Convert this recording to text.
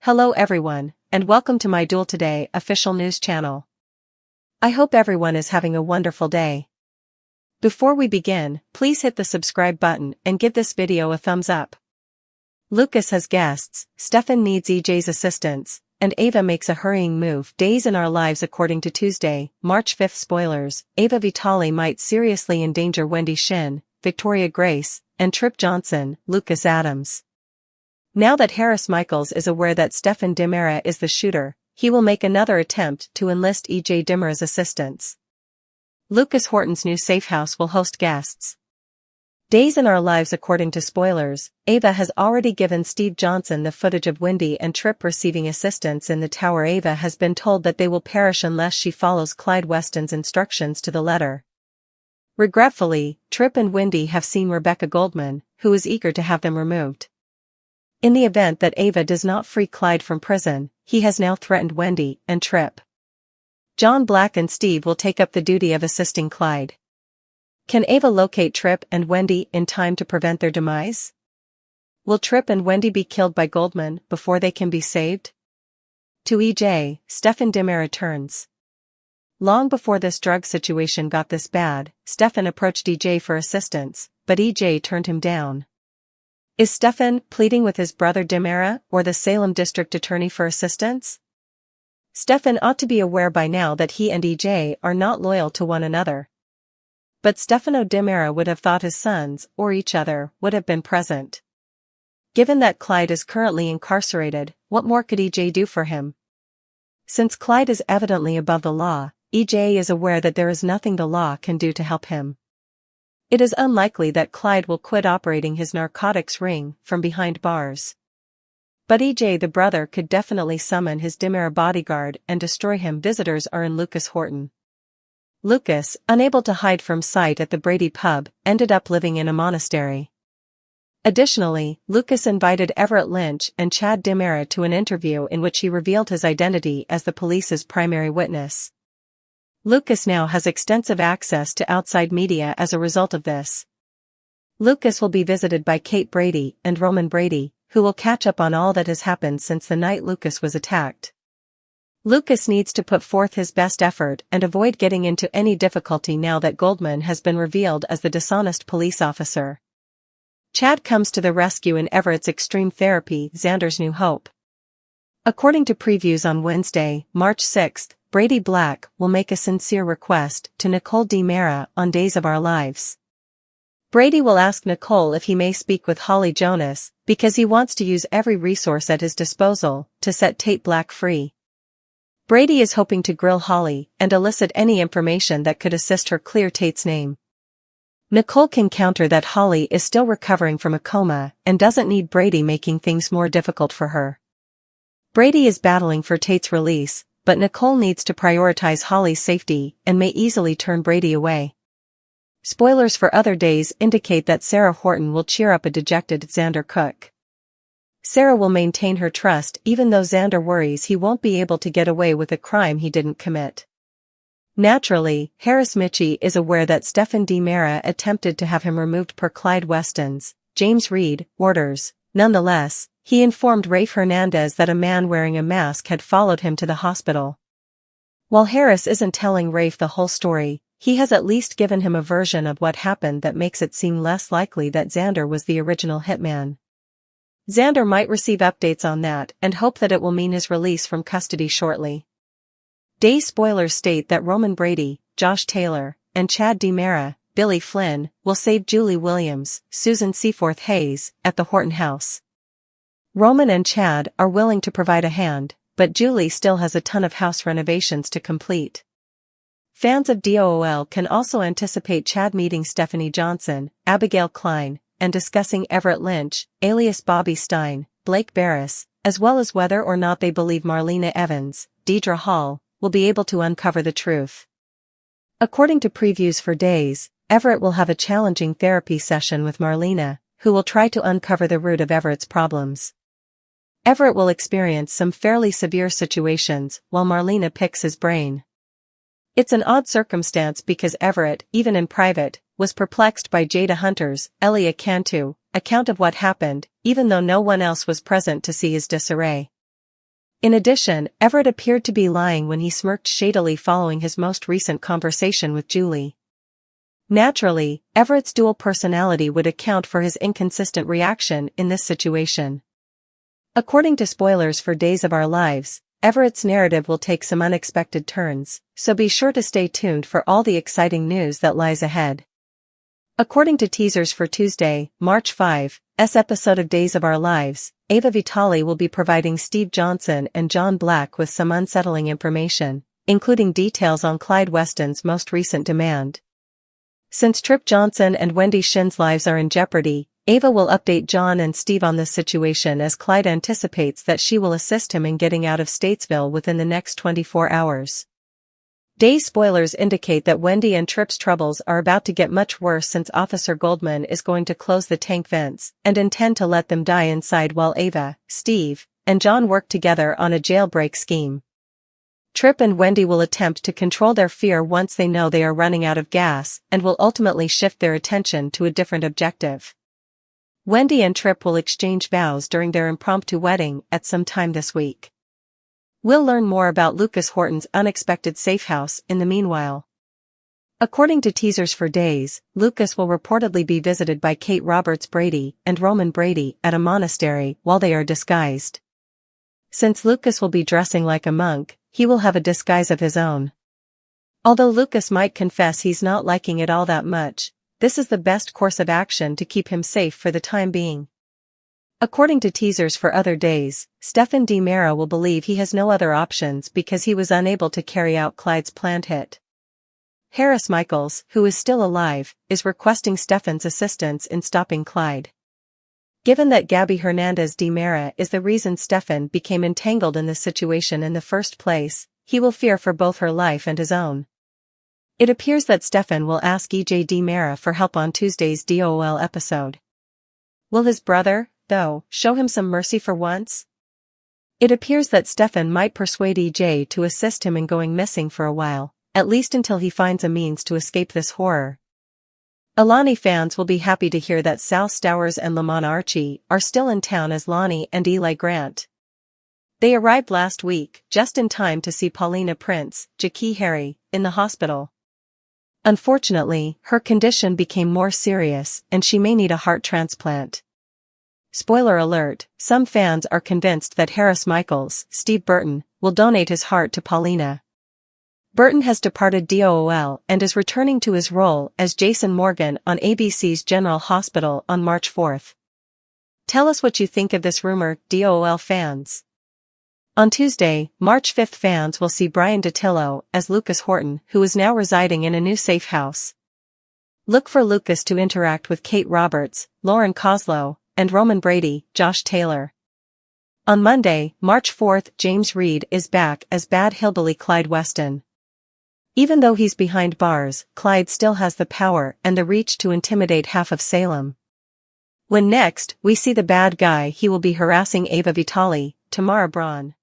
Hello everyone, and welcome to my Duel Today official news channel. I hope everyone is having a wonderful day. Before we begin, please hit the subscribe button and give this video a thumbs up. Lucas has guests, Stefan needs EJ's assistance, and Ava makes a hurrying move. Days in our lives. According to Tuesday, March 5th spoilers, Ava Vitale might seriously endanger Wendy Shin, Victoria Grace, and Trip Johnson, Lucas Adams. Now that Harris Michaels is aware that Stefan Dimara is the shooter, he will make another attempt to enlist EJ Dimara's assistance. Lucas Horton's new safe house will host guests. Days in our lives. According to spoilers, Ava has already given Steve Johnson the footage of Wendy and Trip receiving assistance in the tower. Ava has been told that they will perish unless she follows Clyde Weston's instructions to the letter. Regretfully, Trip and Wendy have seen Rebecca Goldman, who is eager to have them removed. In the event that Ava does not free Clyde from prison, he has now threatened Wendy and Trip. John Black and Steve will take up the duty of assisting Clyde. Can Ava locate Trip and Wendy in time to prevent their demise? Will Trip and Wendy be killed by Goldman before they can be saved? To EJ, Stefan Dimara turns. Long before this drug situation got this bad, Stefan approached EJ for assistance, but EJ turned him down. Is Stefan pleading with his brother Dimara or the Salem district attorney for assistance? Stefan ought to be aware by now that he and EJ are not loyal to one another. But Stefano Dimara would have thought his sons, or each other, would have been present. Given that Clyde is currently incarcerated, what more could EJ do for him? Since Clyde is evidently above the law, EJ is aware that there is nothing the law can do to help him. It is unlikely that Clyde will quit operating his narcotics ring from behind bars. But EJ the brother could definitely summon his Dimara bodyguard and destroy him. Visitors are in Lucas Horton. Lucas, unable to hide from sight at the Brady pub, ended up living in a monastery. Additionally, Lucas invited Everett Lynch and Chad Dimara to an interview in which he revealed his identity as the police's primary witness. Lucas now has extensive access to outside media as a result of this. Lucas will be visited by Kate Brady and Roman Brady, who will catch up on all that has happened since the night Lucas was attacked. Lucas needs to put forth his best effort and avoid getting into any difficulty now that Goldman has been revealed as the dishonest police officer. Chad comes to the rescue in Everett's extreme therapy, Xander's new hope. According to previews on Wednesday, March 6th, Brady Black will make a sincere request to Nicole Dimara on Days of Our Lives. Brady will ask Nicole if he may speak with Holly Jonas, because he wants to use every resource at his disposal to set Tate Black free. Brady is hoping to grill Holly and elicit any information that could assist her clear Tate's name. Nicole can counter that Holly is still recovering from a coma and doesn't need Brady making things more difficult for her. Brady is battling for Tate's release, but Nicole needs to prioritize Holly's safety and may easily turn Brady away. Spoilers for other days indicate that Sarah Horton will cheer up a dejected Xander Cook. Sarah will maintain her trust even though Xander worries he won't be able to get away with a crime he didn't commit. Naturally, Harris Mitchie is aware that Stefan Dimara attempted to have him removed per Clyde Weston's, James Reed, orders. Nonetheless, he informed Rafe Hernandez that a man wearing a mask had followed him to the hospital. While Harris isn't telling Rafe the whole story, he has at least given him a version of what happened that makes it seem less likely that Xander was the original hitman. Xander might receive updates on that and hope that it will mean his release from custody shortly. Day spoilers state that Roman Brady, Josh Taylor, and Chad Dimara, Billy Flynn, will save Julie Williams, Susan Seaforth Hayes, at the Horton house. Roman and Chad are willing to provide a hand, but Julie still has a ton of house renovations to complete. Fans of DOOL can also anticipate Chad meeting Stephanie Johnson, Abigail Klein, and discussing Everett Lynch, alias Bobby Stein, Blake Barris, as well as whether or not they believe Marlena Evans, Deidre Hall, will be able to uncover the truth. According to previews for Days, Everett will have a challenging therapy session with Marlena, who will try to uncover the root of Everett's problems. Everett will experience some fairly severe situations while Marlena picks his brain. It's an odd circumstance because Everett, even in private, was perplexed by Jada Hunter's, Elia Cantu, account of what happened, even though no one else was present to see his disarray. In addition, Everett appeared to be lying when he smirked shadily following his most recent conversation with Julie. Naturally, Everett's dual personality would account for his inconsistent reaction in this situation. According to spoilers for Days of Our Lives, Everett's narrative will take some unexpected turns, so be sure to stay tuned for all the exciting news that lies ahead. According to teasers for Tuesday, March 5's episode of Days of Our Lives, Ava Vitale will be providing Steve Johnson and John Black with some unsettling information, including details on Clyde Weston's most recent demand. Since Trip Johnson and Wendy Shin's lives are in jeopardy, Ava will update John and Steve on this situation as Clyde anticipates that she will assist him in getting out of Statesville within the next 24 hours. Day spoilers indicate that Wendy and Trip's troubles are about to get much worse since Officer Goldman is going to close the tank vents and intend to let them die inside while Ava, Steve, and John work together on a jailbreak scheme. Trip and Wendy will attempt to control their fear once they know they are running out of gas and will ultimately shift their attention to a different objective. Wendy and Trip will exchange vows during their impromptu wedding at some time this week. We'll learn more about Lucas Horton's unexpected safe house in the meanwhile. According to teasers for Days, Lucas will reportedly be visited by Kate Roberts Brady and Roman Brady at a monastery while they are disguised. Since Lucas will be dressing like a monk, he will have a disguise of his own. Although Lucas might confess he's not liking it all that much, this is the best course of action to keep him safe for the time being. According to teasers for other days, Stefan DiMera will believe he has no other options because he was unable to carry out Clyde's planned hit. Harris Michaels, who is still alive, is requesting Stefan's assistance in stopping Clyde. Given that Gabby Hernandez DiMera is the reason Stefan became entangled in this situation in the first place, he will fear for both her life and his own. It appears that Stefan will ask EJ DiMera for help on Tuesday's DOL episode. Will his brother, though, show him some mercy for once? It appears that Stefan might persuade EJ to assist him in going missing for a while, at least until he finds a means to escape this horror. Alani fans will be happy to hear that Sal Stowers and Lamont Archie are still in town as Lonnie and Eli Grant. They arrived last week, just in time to see Paulina Prince, Jackie Harry, in the hospital. Unfortunately, her condition became more serious and she may need a heart transplant. Spoiler alert, some fans are convinced that Harris Michaels, Steve Burton, will donate his heart to Paulina. Burton has departed DOL and is returning to his role as Jason Morgan on ABC's General Hospital on March 4th. Tell us what you think of this rumor, DOL fans. On Tuesday, March 5th, fans will see Brian DiTillo as Lucas Horton, who is now residing in a new safe house. Look for Lucas to interact with Kate Roberts, Lauren Koslow, and Roman Brady, Josh Taylor. On Monday, March 4th, James Reed is back as bad hillbilly Clyde Weston. Even though he's behind bars, Clyde still has the power and the reach to intimidate half of Salem. When next we see the bad guy, he will be harassing Ava Vitale, Tamara Braun.